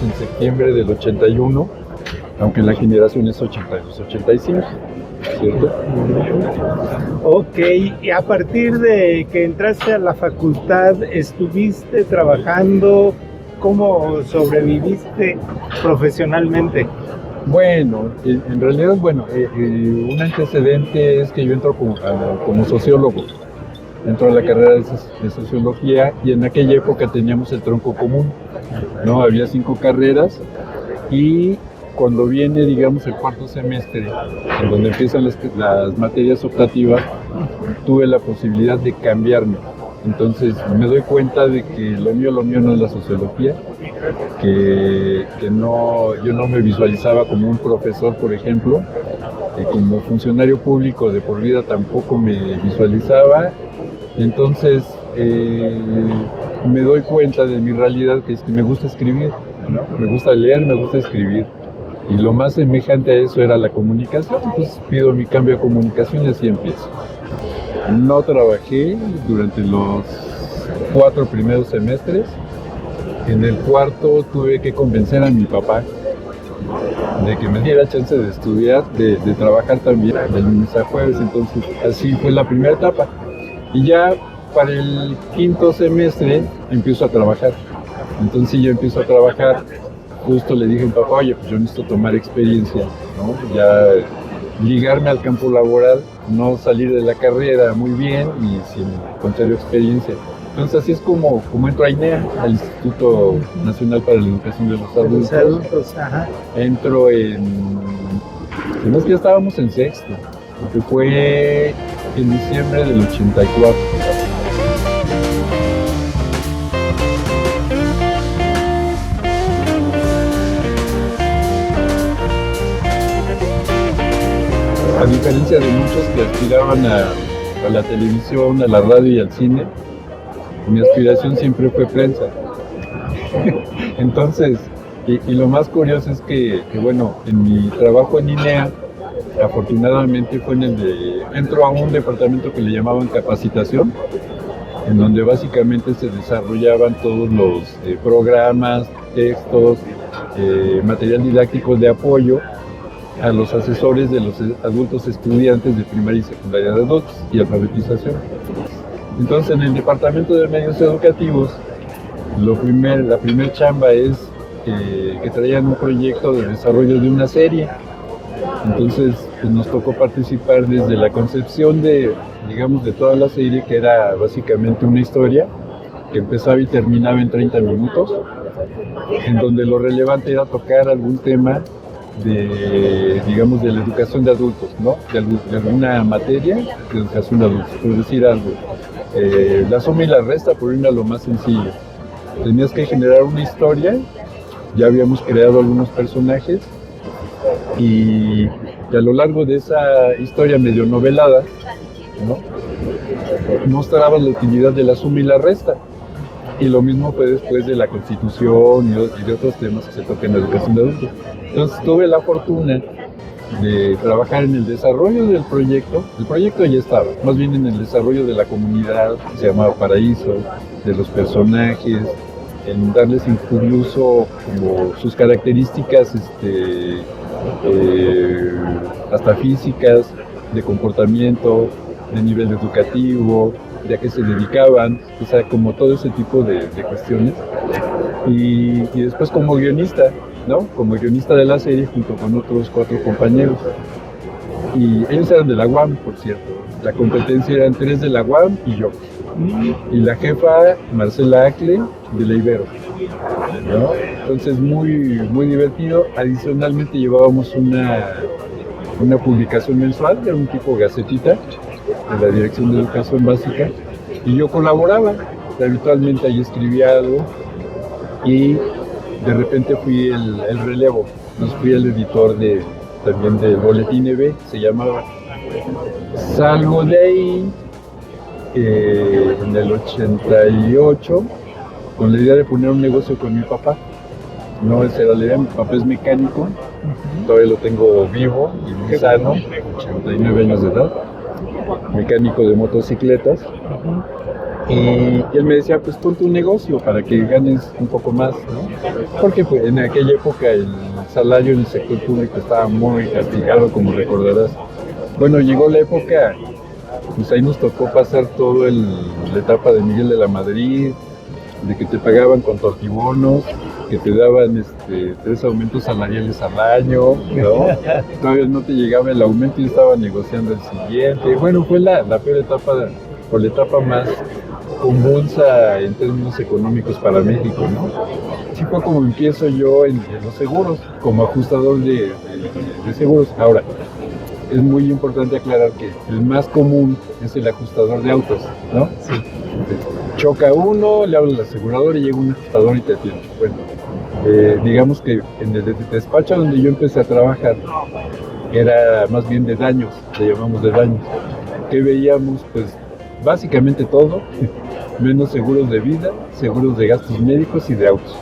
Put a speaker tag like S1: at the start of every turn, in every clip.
S1: en septiembre del 81, aunque la generación es 82, 85, ¿cierto?
S2: Ok, y a partir de que entraste a la facultad, ¿estuviste trabajando? ¿Cómo sobreviviste profesionalmente?
S1: Bueno, en realidad, un antecedente es que yo entro como sociólogo. Entro a la carrera de sociología y en aquella época teníamos el tronco común, ¿no? Había 5 carreras y cuando viene, digamos, el cuarto semestre, en donde empiezan las materias optativas, tuve la posibilidad de cambiarme. Entonces me doy cuenta de que lo mío no es la sociología, que yo no me visualizaba como un profesor, por ejemplo, como funcionario público de por vida tampoco me visualizaba. Entonces me doy cuenta de mi realidad, que es que me gusta escribir, ¿no? Me gusta leer, me gusta escribir. Y lo más semejante a eso era la comunicación, entonces pido mi cambio a comunicación y así empiezo. No trabajé durante los 4 primeros semestres. En el cuarto tuve que convencer a mi papá de que me diera chance de estudiar, de trabajar también de lunes a jueves. Entonces así fue la primera etapa. Y ya para el quinto semestre empiezo a trabajar. Entonces yo empiezo a trabajar. Justo le dije a mi papá, oye, pues yo necesito tomar experiencia, ¿no? Ya ligarme al campo laboral, no salir de la carrera muy bien y sin contar experiencia. Entonces así es como entro a INEA, al Instituto Nacional para la Educación de los Adultos.
S2: Ajá.
S1: Entro no es que ya estábamos en sexto, porque fue en diciembre del 84. A diferencia de muchos que aspiraban a la televisión, a la radio y al cine, mi aspiración siempre fue prensa. Entonces, y lo más curioso es que en mi trabajo en INEA, afortunadamente fue entro a un departamento que le llamaban capacitación, en donde básicamente se desarrollaban todos los programas, textos, material didáctico de apoyo a los asesores de los adultos estudiantes de primaria y secundaria de adultos y alfabetización. Entonces, en el departamento de medios educativos, la primer chamba es que traían un proyecto de desarrollo de una serie. Entonces, pues, nos tocó participar desde la concepción de toda la serie, que era básicamente una historia que empezaba y terminaba en 30 minutos, en donde lo relevante era tocar algún tema de la educación de adultos, ¿no? De alguna materia de educación de adultos, por decir algo. La suma y la resta, por irme a lo más sencillo. Tenías que generar una historia, ya habíamos creado algunos personajes y a lo largo de esa historia medio novelada, ¿no? Mostrabas la utilidad de la suma y la resta. Y lo mismo fue después de la Constitución y de otros temas que se tocan en la educación de adultos. Entonces tuve la fortuna de trabajar en el desarrollo del proyecto. El proyecto ya estaba, más bien en el desarrollo de la comunidad, que se llamaba Paraíso, de los personajes, en darles incluso como sus características hasta físicas, de comportamiento, de nivel educativo, de a qué se dedicaban, o sea, como todo ese tipo de cuestiones. Y después como guionista, ¿no? Como guionista de la serie junto con otros 4 compañeros. Y ellos eran de la UAM, por cierto. La competencia eran 3 de la UAM y yo. Y la jefa, Marcela Acle, de la Ibero, ¿no? Entonces muy, muy divertido. Adicionalmente llevábamos una publicación mensual, era un tipo gacetita, de la Dirección de Educación Básica, y yo colaboraba. Habitualmente ahí escribía algo y de repente fui el relevo. Fui el editor también del Boletín EB, se llamaba. Salgo de ahí en el 88 con la idea de poner un negocio con mi papá. No, esa era la idea. Mi papá es mecánico, todavía lo tengo vivo y muy sano, 89 años de edad. mecánico de motocicletas. Y él me decía, pues ponte un negocio para que ganes un poco más, ¿no? Porque pues, en aquella época el salario en el sector público estaba muy castigado, como recordarás. Bueno, llegó la época, pues ahí nos tocó pasar toda la etapa de Miguel de la Madrid, de que te pagaban con tortibonos, que te daban 3 aumentos salariales al año, ¿no? Todavía no te llegaba el aumento y estaba negociando el siguiente. Bueno, fue la peor etapa, o la etapa más convulsa en términos económicos para México, ¿no? Así fue como empiezo yo en los seguros, como ajustador de seguros. Ahora, es muy importante aclarar que el más común es el ajustador de autos, ¿no? Sí. Choca uno, le habla al asegurador y llega un ajustador y te atiende. Bueno, digamos que en el despacho donde yo empecé a trabajar era más bien de daños, le llamamos de daños. ¿Qué veíamos? Pues básicamente todo, menos seguros de vida, seguros de gastos médicos y de autos.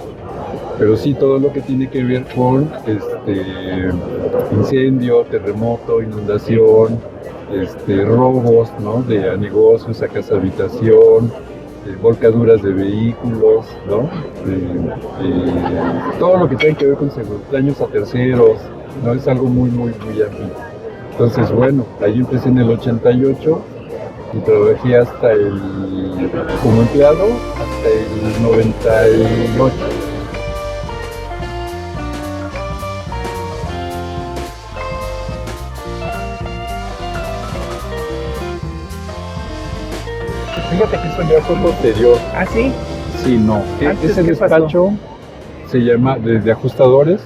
S1: Pero sí todo lo que tiene que ver con incendio, terremoto, inundación, robos, ¿no? A negocios, a casa habitación, volcaduras de vehículos, ¿no? Todo lo que tenga que ver con seguros, daños a terceros, ¿no? Es algo muy, muy, muy amplio. Entonces, bueno, ahí empecé en el 88 y trabajé como empleado hasta el 98. Fíjate que eso ya fue posterior.
S2: ¿Ah, sí?
S1: Sí, no. Ese despacho se llama desde ajustadores.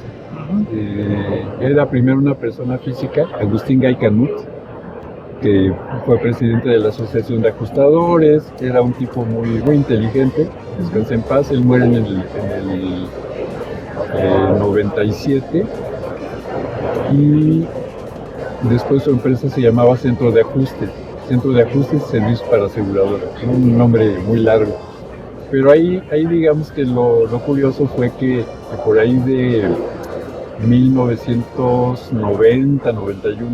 S1: Era primero una persona física, Agustín Gay Canut, que fue presidente de la Asociación de Ajustadores. Era un tipo muy, muy inteligente. Descansa en paz. Él muere en el 97. Y después su empresa se llamaba Centro de Ajustes y Servicios para Aseguradoras, ¿no? Un nombre muy largo. Pero ahí digamos que lo curioso fue que por ahí de 1990, 91,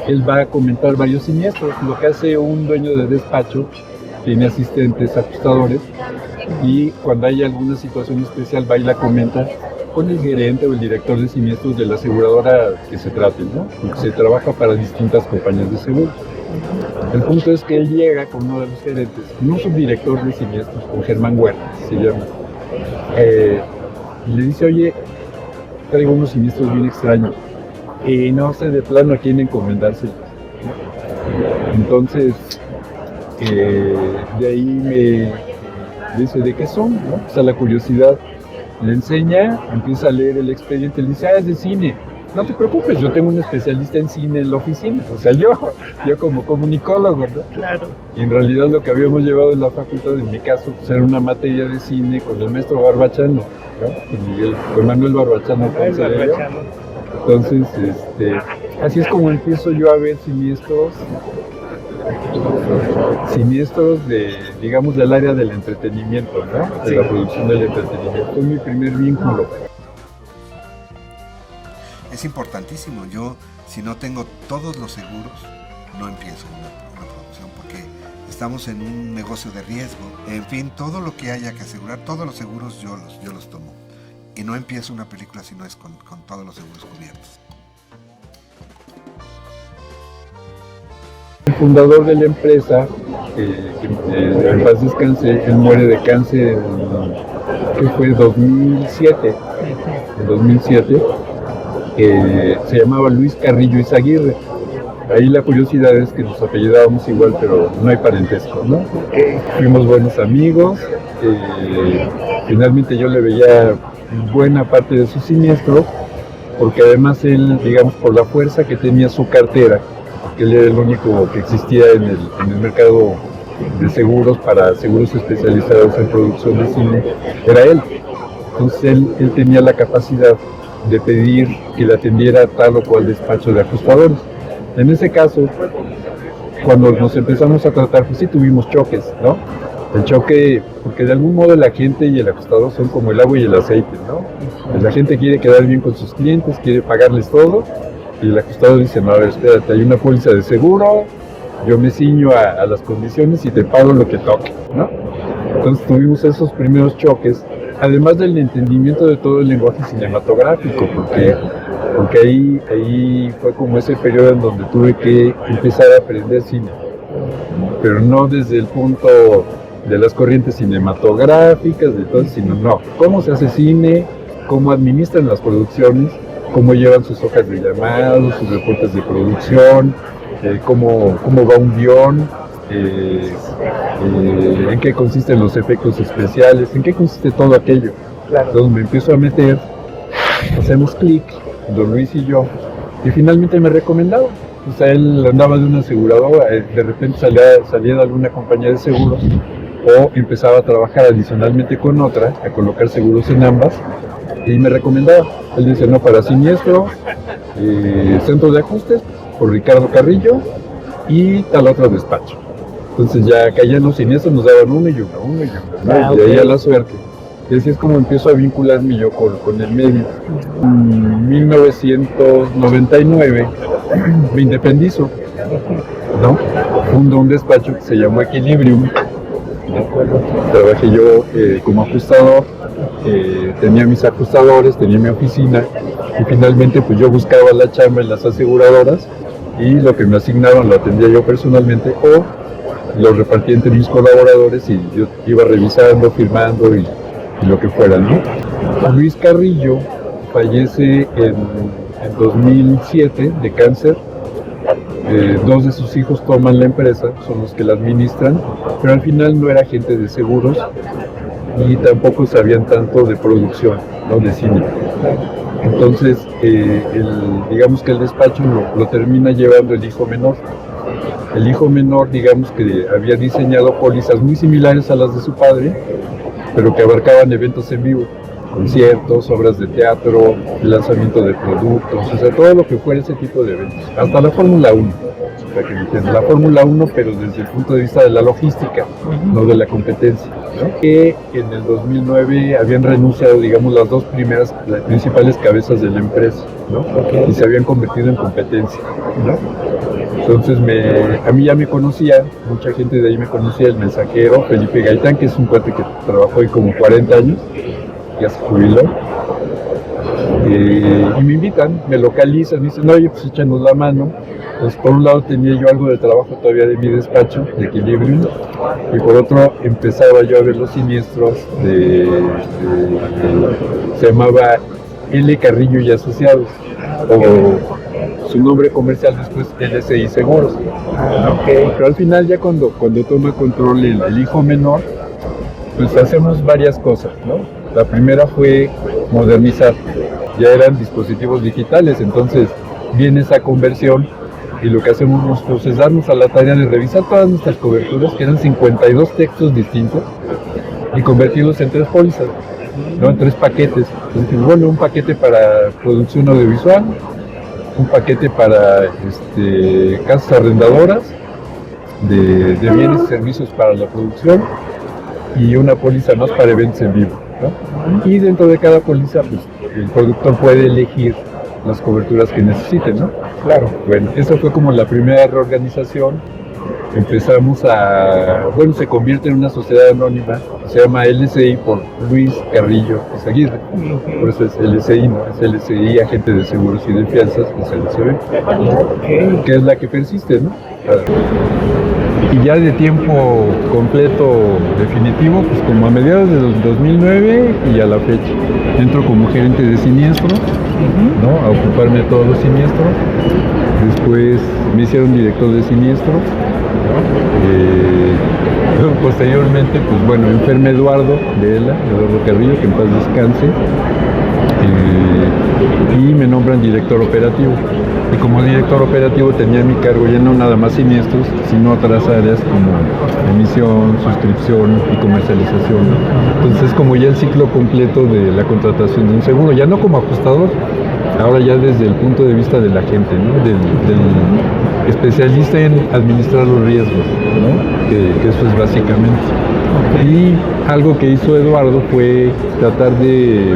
S1: él va a comentar varios siniestros. Lo que hace un dueño de despacho, tiene asistentes ajustadores, y cuando hay alguna situación especial va y la comenta con el gerente o el director de siniestros de la aseguradora que se trate, ¿no? Porque se trabaja para distintas compañías de seguros. El punto es que él llega con uno de los gerentes, un subdirector de siniestros, con Germán Huerta, se llama, y le dice, oye, traigo unos siniestros bien extraños y no sé de plano a quién encomendárselos. Entonces, de ahí me dice, ¿de qué son? ¿No? Pues a la curiosidad le enseña, empieza a leer el expediente, le dice, es de cine. No te preocupes, yo tengo un especialista en cine en la oficina, o sea, yo como comunicólogo, ¿no?
S2: Claro.
S1: Y en realidad lo que habíamos llevado en la facultad, en mi caso, pues era una materia de cine con el maestro Barbachano, ¿no? Con Manuel Barbachano. Entonces, así es como empiezo yo a ver siniestros de, digamos, del área del entretenimiento, ¿no? De la producción del entretenimiento. Fue mi primer vínculo.
S3: Es importantísimo. Yo, si no tengo todos los seguros, no empiezo una producción, porque estamos en un negocio de riesgo. En fin, todo lo que haya que asegurar, todos los seguros yo los tomo. Y no empiezo una película si no es con todos los seguros cubiertos.
S1: El fundador de la empresa, que en paz descanse, él muere de cáncer que fue en 2007. En 2007. Se llamaba Luis Carrillo Izaguirre. Ahí la curiosidad es que nos apellidábamos igual, pero no hay parentesco, ¿no? Fuimos buenos amigos. Finalmente yo le veía buena parte de su siniestro, porque además él, digamos, por la fuerza que tenía su cartera, que él era el único que existía en el mercado de seguros para seguros especializados en producción de cine, era él. Entonces él tenía la capacidad de pedir que le atendiera tal o cual despacho de ajustadores. En ese caso, cuando nos empezamos a tratar, pues sí tuvimos choques, ¿no? El choque, porque de algún modo la gente y el ajustador son como el agua y el aceite, ¿no? La gente quiere quedar bien con sus clientes, quiere pagarles todo, y el ajustador dice, no, a ver, espérate, hay una póliza de seguro, yo me ciño a las condiciones y te pago lo que toque, ¿no? Entonces tuvimos esos primeros choques, además del entendimiento de todo el lenguaje cinematográfico, porque ahí fue como ese periodo en donde tuve que empezar a aprender cine, pero no desde el punto de las corrientes cinematográficas, de todo, sino no, cómo se hace cine, cómo administran las producciones, cómo llevan sus hojas de llamados, sus reportes de producción, cómo va un guión, en qué consisten los efectos especiales, en qué consiste todo aquello.
S2: Claro.
S1: Entonces me empiezo a meter, hacemos clic, don Luis y yo, y finalmente me recomendaba. O sea, él andaba de una aseguradora, de repente salía de alguna compañía de seguros, o empezaba a trabajar adicionalmente con otra, a colocar seguros en ambas, y me recomendaba. Él dice, no, para siniestro, centro de ajustes, por Ricardo Carrillo, y tal otro despacho. Entonces ya caían los siniestros, nos daban uno y uno, ¿no? Y ahí a la suerte. Y así es como empiezo a vincularme yo con el medio. En 1999 me independizo, ¿no? Fundo un despacho que se llamó Equilibrium, ¿no? Trabajé yo como ajustador, tenía mis ajustadores, tenía mi oficina, y finalmente pues yo buscaba la chamba en las aseguradoras y lo que me asignaban lo atendía yo personalmente o lo repartía entre mis colaboradores y yo iba revisando, firmando y lo que fuera, ¿no? Luis Carrillo fallece en 2007 de cáncer. Dos de sus hijos toman la empresa, son los que la administran, pero al final no era gente de seguros y tampoco sabían tanto de producción, ¿no? De cine. Entonces, digamos que el despacho lo termina llevando el hijo menor. El hijo menor, digamos que había diseñado pólizas muy similares a las de su padre, pero que abarcaban eventos en vivo, conciertos, obras de teatro, lanzamiento de productos, o sea, todo lo que fuera ese tipo de eventos. Hasta la Fórmula 1, para que me entiendan. La Fórmula 1, pero desde el punto de vista de la logística, no de la competencia, ¿no? Que en el 2009 habían renunciado, digamos, las principales cabezas de la empresa, ¿no? Y se habían convertido en competencia, ¿no? Entonces a mí ya me conocía, mucha gente de ahí me conocía, el mensajero Felipe Gaitán, que es un cuate que trabajó ahí como 40 años, ya se jubiló, y me invitan, me localizan, me dicen, oye, pues échanos la mano. Entonces, por un lado tenía yo algo de trabajo todavía de mi despacho, de Equilibrium, y por otro empezaba yo a ver los siniestros se llamaba L. Carrillo y Asociados, o su nombre comercial después LCI Seguros. Pero al final ya cuando toma control el hijo menor, pues hacemos varias cosas, ¿no? La primera fue modernizar, ya eran dispositivos digitales, entonces viene esa conversión y lo que hacemos nosotros es darnos a la tarea de revisar todas nuestras coberturas, que eran 52 textos distintos, y convertirlos en 3 pólizas, ¿no? En 3 paquetes. Entonces, bueno, un paquete para producción audiovisual, un paquete para casas arrendadoras de bienes y servicios para la producción y una póliza más para eventos en vivo, ¿no? Y dentro de cada póliza, pues, el productor puede elegir las coberturas que necesite, ¿no? Claro. Bueno, eso fue como la primera reorganización. Empezamos se convierte en una sociedad anónima, se llama LCI por Luis Carrillo Izaguirre, por eso es LCI, ¿no? Es LCI, Agente de Seguros y de Fianzas, es LCB, que es la que persiste, ¿no? Y ya de tiempo completo definitivo, pues como a mediados de 2009 y a la fecha. Entro como gerente de siniestro, ¿no? A ocuparme de todos los siniestros. Después me hicieron director de siniestro, ¿no? Posteriormente, pues bueno, enferme Eduardo Carrillo, que en paz descanse, y me nombran director operativo. Y como director operativo tenía a mi cargo ya no nada más siniestros, sino otras áreas como emisión, suscripción y comercialización. Entonces, como ya el ciclo completo de la contratación de un seguro, ya no como ajustador, ahora ya desde el punto de vista del agente, ¿no? Del especialista en administrar los riesgos, ¿no? Que eso es básicamente. Y algo que hizo Eduardo fue tratar de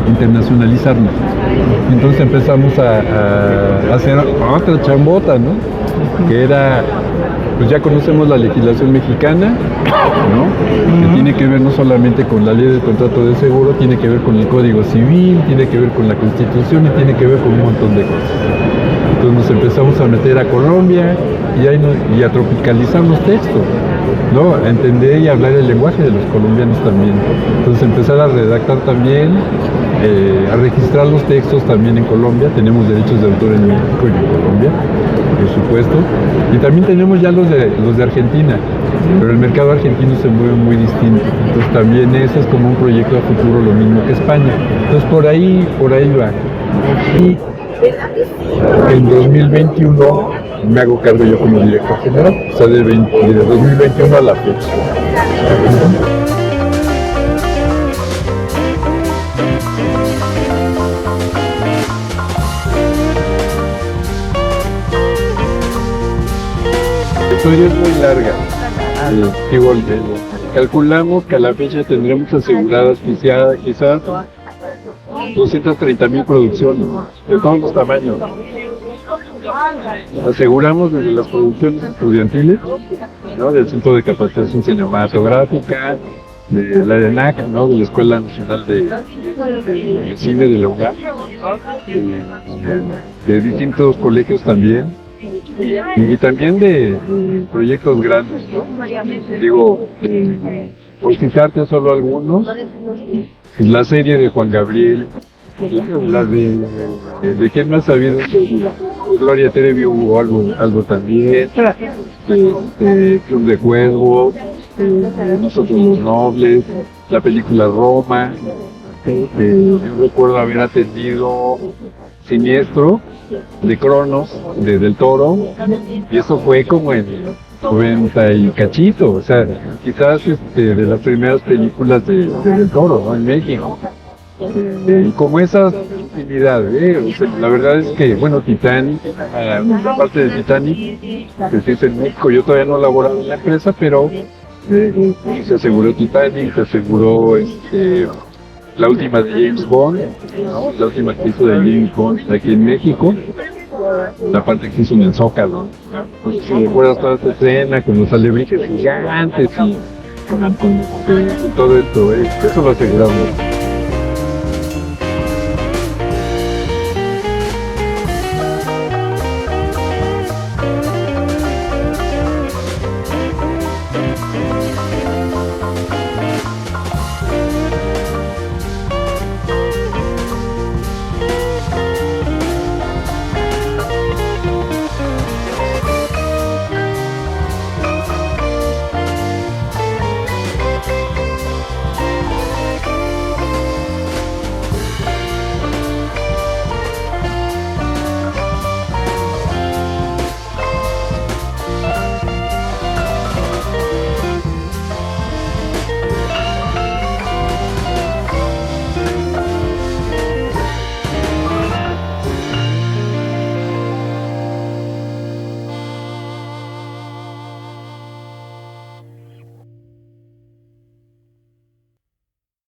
S1: internacionalizarnos. Entonces empezamos a hacer otra chambota, ¿no? que era, pues ya conocemos la legislación mexicana, ¿no? Que tiene que ver no solamente con la ley del contrato de seguro, tiene que ver con el Código Civil, tiene que ver con la Constitución y tiene que ver con un montón de cosas. Entonces nos empezamos a meter a Colombia y a tropicalizar los textos, ¿no? A entender y hablar el lenguaje de los colombianos también. Entonces empezar a redactar también, a registrar los textos también en Colombia. Tenemos derechos de autor en México y en Colombia, por supuesto. Y también tenemos ya los de Argentina, pero el mercado argentino se mueve muy distinto. Entonces también ese es como un proyecto a futuro, lo mismo que España. Entonces por ahí va. Y en 2021 me hago cargo yo como director general, o sea, de 2021 a la fecha. La historia es muy larga. Calculamos que a la fecha tendremos aseguradas quizás 230,000 producciones de todos los tamaños. Aseguramos desde las producciones estudiantiles, ¿no? Del Centro de Capacitación Cinematográfica, de la ENAC, ¿no? De la Escuela Nacional de Cine de la UNAM, de distintos colegios también, y también de proyectos grandes, ¿no? Digo, por citarte solo algunos, la serie de Juan Gabriel, la de quién más ha sabido, Gloria Trevi hubo algo también, Club de Cuervos, Nosotros los Nobles, la película Roma, yo recuerdo haber atendido Siniestro de Cronos, de Del Toro, y eso fue como en 90 y cachito, o sea, quizás de las primeras películas de Del Toro, ¿no? En México. Y como esa infinidad, o sea, la verdad es que, bueno, Titanic, la parte de Titanic, que se hizo en México, yo todavía no laboraba en la empresa, pero se aseguró Titanic, se aseguró la última de James Bond, ¿no? La última que hizo de James Bond aquí en México, la parte que hizo en el Zócalo. Si recuerdas toda esta escena con los alebrijes gigantes y todo esto, eso lo aseguramos.